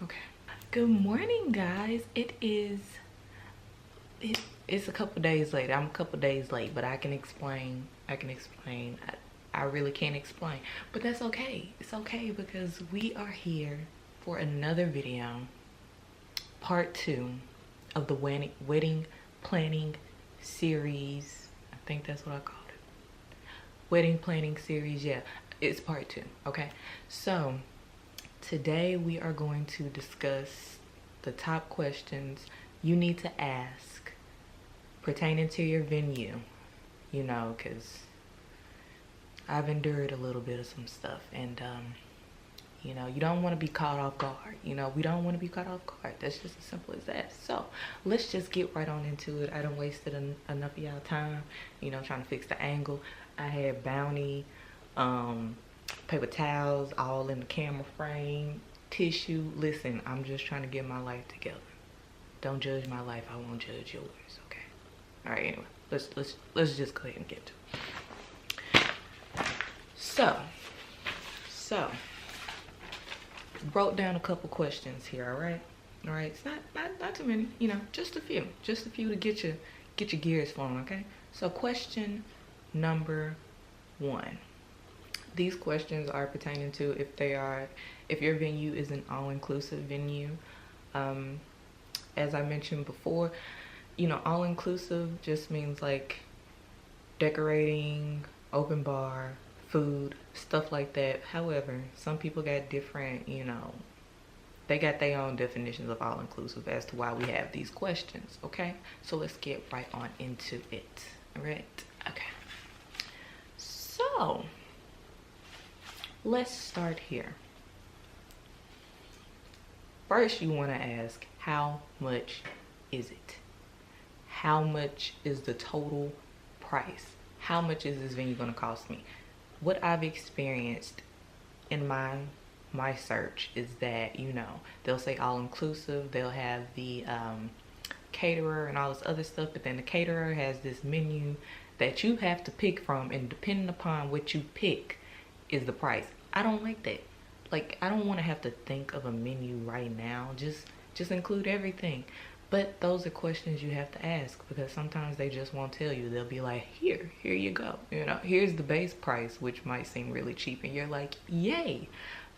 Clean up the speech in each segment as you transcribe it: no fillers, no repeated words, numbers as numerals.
Okay. Good morning, guys. It's a couple days late. I'm a couple days late, but I can explain. I really can't explain, but that's okay. It's okay because we are here for another video, part 2 of the wedding planning series. I think that's what I called it. Wedding planning series. Yeah, it's part 2. Okay, so today we are going to discuss the top questions you need to ask pertaining to your venue, you know, because I've endured a little bit of some stuff, and you know, you don't want to be caught off guard. You know, we don't want to be caught off guard. That's just as simple as that. So let's just get right on into it. I done wasted enough of y'all time, you know, trying to fix the angle. I had Bounty, paper towels all in the camera frame, tissue. Listen, I'm just trying to get my life together. Don't judge my life, I won't judge yours. Okay. All right, anyway, let's just go ahead and get to it. So wrote down a couple questions here. All right, it's not too many, you know, just a few to get your gears flowing. Okay, so question number 1. These questions are pertaining to if your venue is an all-inclusive venue. As I mentioned before, you know, all-inclusive just means like decorating, open bar, food, stuff like that. However, some people got different, you know, they got their own definitions of all-inclusive as to why we have these questions. Okay, so let's get right on into it. All right, okay, so let's start here. First, you want to ask, how much is it? How much is the total price? How much is this venue going to cost me? What I've experienced in my search is that, you know, they'll say all inclusive, they'll have the caterer and all this other stuff, but then the caterer has this menu that you have to pick from, and depending upon what you pick is the price. I don't like that. Like, I don't want to have to think of a menu right now. Just include everything. But those are questions you have to ask, because sometimes they just won't tell you. They'll be like, here you go. You know, here's the base price, which might seem really cheap, and you're like, yay.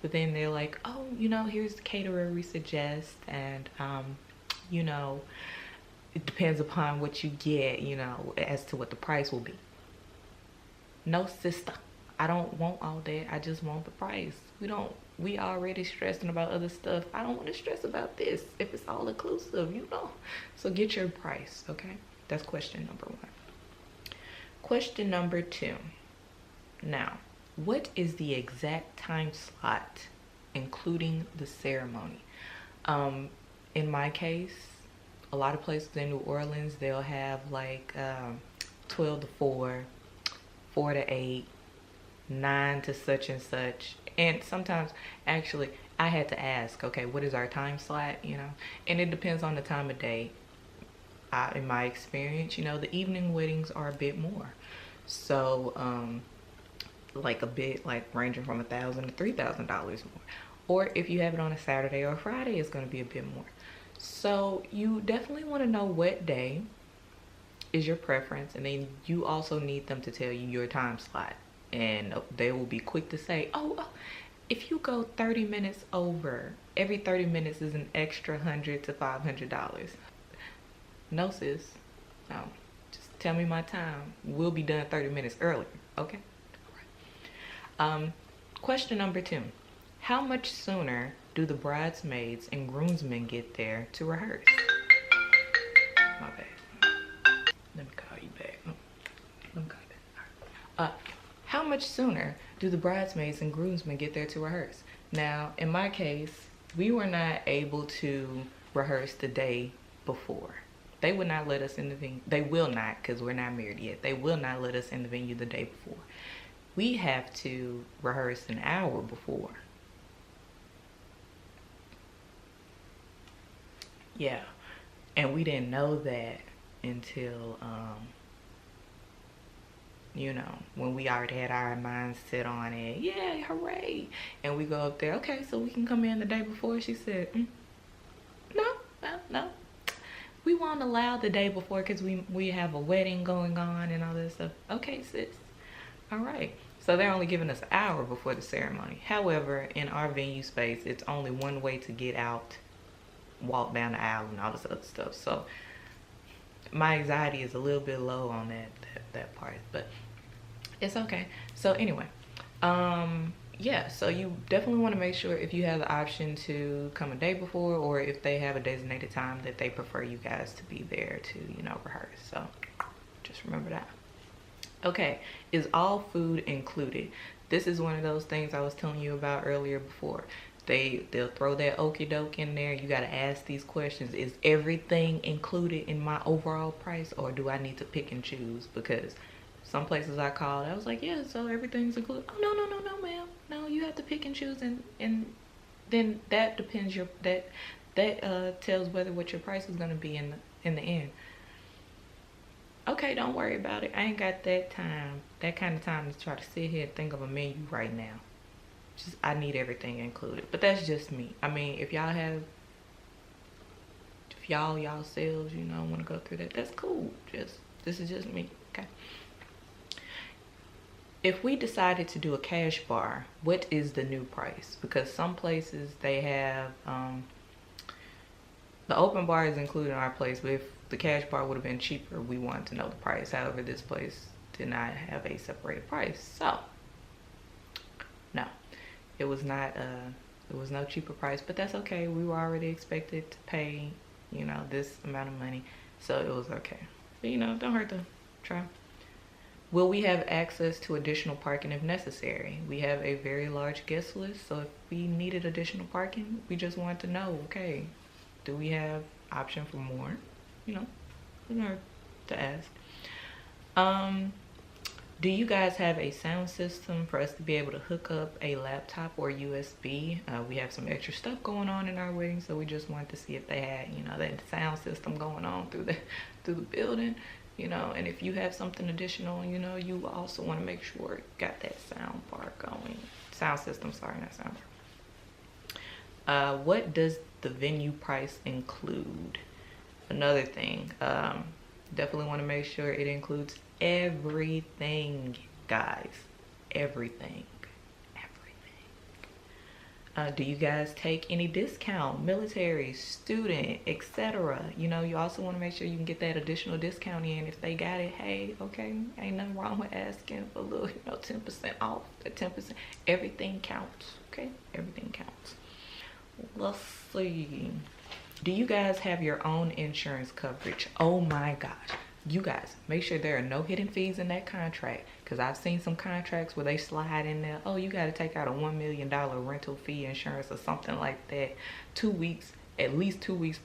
But then they're like, oh, you know, here's the caterer we suggest, and you know, it depends upon what you get, you know, as to what the price will be. No, sister, I don't want all that. I just want the price. We already stressing about other stuff. I don't want to stress about this if it's all inclusive, you know. So get your price, okay? That's question number 1. Question number 2. Now, what is the exact time slot, including the ceremony? In my case, a lot of places in New Orleans, they'll have like 12 to 4, 4 to 8, 9 to such and such. And sometimes, actually, I had to ask, okay, what is our time slot, you know? And it depends on the time of day. In my experience, you know, the evening weddings are a bit more. So, like a bit, like ranging from $1,000 to $3,000 more. Or if you have it on a Saturday or a Friday, it's going to be a bit more. So you definitely want to know what day is your preference, and then you also need them to tell you your time slot. And they will be quick to say, oh, if you go 30 minutes over, every 30 minutes is an extra $100 to $500. No, sis. No. Just tell me my time. We'll be done 30 minutes earlier. Okay? All right. Question number 2. How much sooner do the bridesmaids and groomsmen get there to rehearse? My bad. Let me call you back. Let me call you back. All right. How much sooner do the bridesmaids and groomsmen get there to rehearse? Now, in my case, we were not able to rehearse the day before. They would not let us in the venue. They will not, because we're not married yet. They will not let us in the venue the day before. We have to rehearse an hour before. Yeah, and we didn't know that until you know, when we already had our minds set on it. Yeah, hooray. And we go up there, okay, so we can come in the day before. She said, no. We won't allow the day before because we have a wedding going on and all this stuff. Okay, sis. All right. So they're only giving us an hour before the ceremony. However, in our venue space, it's only one way to get out, walk down the aisle and all this other stuff. So my anxiety is a little bit low on that part, but it's okay. So anyway, yeah, so you definitely want to make sure if you have the option to come a day before, or if they have a designated time that they prefer you guys to be there to, you know, rehearse. So just remember that. Okay, is all food included? This is one of those things I was telling you about earlier before. They'll throw that okie doke in there. You got to ask these questions. Is everything included in my overall price, or do I need to pick and choose? Because some places I called, I was like, yeah, so everything's included. Oh, no, ma'am. No, you have to pick and choose, and then that depends that tells whether what your price is going to be in the end. Okay, don't worry about it. I ain't got that kind of time to try to sit here and think of a menu right now. Just, I need everything included. But that's just me. I mean, if y'all selves, you know, want to go through that, that's cool. This is just me. Okay. If we decided to do a cash bar, what is the new price? Because some places they have the open bar is included in our place, but if the cash bar would have been cheaper, we wanted to know the price. However, this place did not have a separated price, so no, it was not it was no cheaper price, but that's okay. We were already expected to pay, you know, this amount of money, so it was okay. But, you know, don't hurt to try. Will we have access to additional parking if necessary? We have a very large guest list, so if we needed additional parking, we just wanted to know, okay, do we have option for more? You know, doesn't hurt to ask. Do you guys have a sound system for us to be able to hook up a laptop or USB? We have some extra stuff going on in our wedding, so we just wanted to see if they had, you know, that sound system going on through the building, you know. And if you have something additional, you know, you also want to make sure you got that sound part going. Sound system, sorry, not sound part. What does the venue price include? Another thing, definitely want to make sure it includes everything, guys. Everything. Do you guys take any discount? Military, student, etc. You know, you also want to make sure you can get that additional discount in. If they got it, hey, okay, ain't nothing wrong with asking for a little, you know, 10% off. That 10%, everything counts. Okay, everything counts. Let's see. Do you guys have your own insurance coverage? Oh my gosh. You guys, make sure there are no hidden fees in that contract, because I've seen some contracts where they slide in there, oh, you got to take out a $1 million rental fee insurance or something like that 2 weeks, at least 2 weeks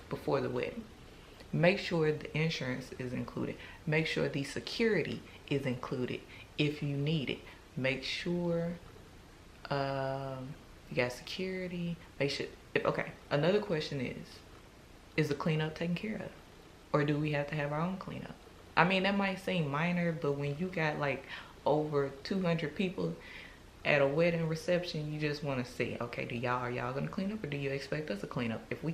before the wedding. Make sure the insurance is included. Make sure the security is included if you need it. Make sure you got security. Make sure. Okay, another question is the cleanup taken care of? Or do we have to have our own cleanup? I mean, that might seem minor, but when you got like over 200 people at a wedding reception, you just want to see, okay, are y'all gonna clean up, or do you expect us to clean up? If we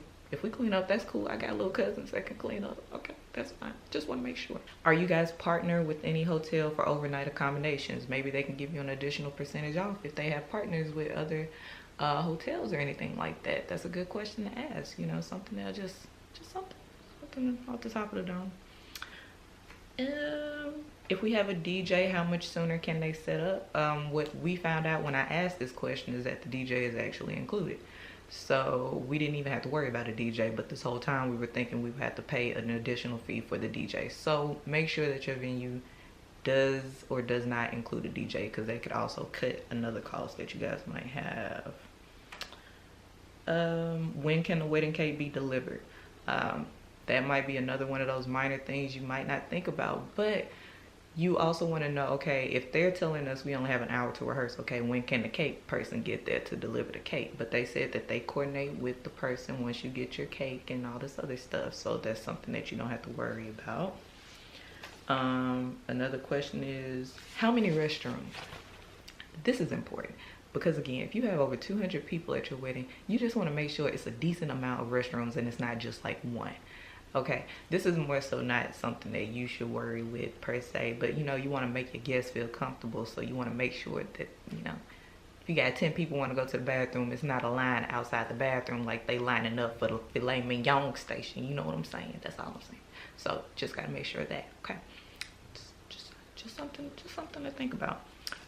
clean up, that's cool. I got little cousins that can clean up. Okay, that's fine. Just want to make sure. Are you guys partner with any hotel for overnight accommodations? Maybe they can give you an additional percentage off if they have partners with other hotels or anything like that. That's a good question to ask. You know, something that just something off the top of the dome. If we have a DJ, how much sooner can they set up? What we found out when I asked this question is that the DJ is actually included. So we didn't even have to worry about a DJ, but this whole time we were thinking we would have to pay an additional fee for the DJ. So make sure that your venue does or does not include a DJ, because they could also cut another cost that you guys might have. When can the wedding cake be delivered? That might be another one of those minor things you might not think about, but you also want to know, okay, if they're telling us we only have an hour to rehearse, okay, when can the cake person get there to deliver the cake? But they said that they coordinate with the person once you get your cake and all this other stuff, so that's something that you don't have to worry about. Another question is, how many restrooms? This is important because again, if you have over 200 people at your wedding, you just want to make sure it's a decent amount of restrooms and it's not just like one. Okay, this is more so not something that you should worry with per se, but you know, you want to make your guests feel comfortable, so you want to make sure that, you know, if you got 10 people want to go to the bathroom, it's not a line outside the bathroom like they lining up for the filet mignon station. You know what I'm saying? That's all I'm saying. So just got to make sure of that. Okay, just something to think about.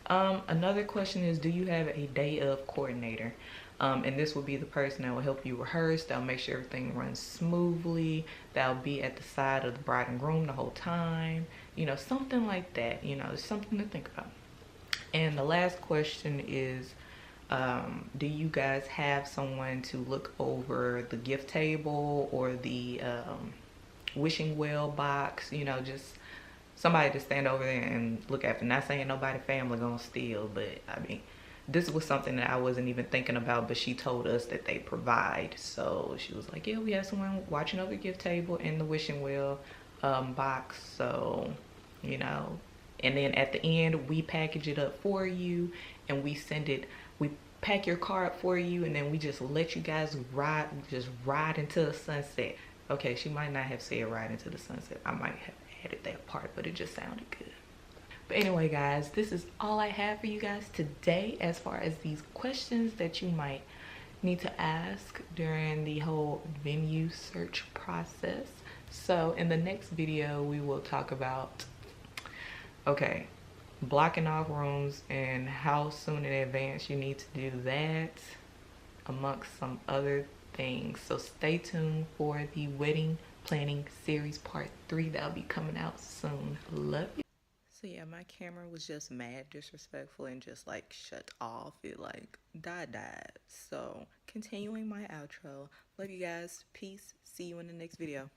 Another question is, do you have a day of coordinator? And this will be the person that will help you rehearse. They'll make sure everything runs smoothly. They'll be at the side of the bride and groom the whole time. You know, something like that. You know, something to think about. And the last question is, do you guys have someone to look over the gift table or the wishing well box? You know, just somebody to stand over there and look after. Not saying nobody family gonna steal, but I mean, this was something that I wasn't even thinking about, but she told us that they provide. So she was like, yeah, we have someone watching over the gift table and the wishing well box. So, you know, and then at the end, we package it up for you and we send it, we pack your car up for you, and then we just let you guys ride into the sunset. Okay, she might not have said ride into the sunset. I might have added that part, but it just sounded good. But anyway, guys, this is all I have for you guys today as far as these questions that you might need to ask during the whole venue search process. So in the next video, we will talk about, okay, blocking off rooms and how soon in advance you need to do that, amongst some other things. So stay tuned for the wedding planning series part 3 that'll be coming out soon. Love you. So yeah, my camera was just mad disrespectful and just like shut off. It like died. So continuing my outro. Love you guys. Peace. See you in the next video.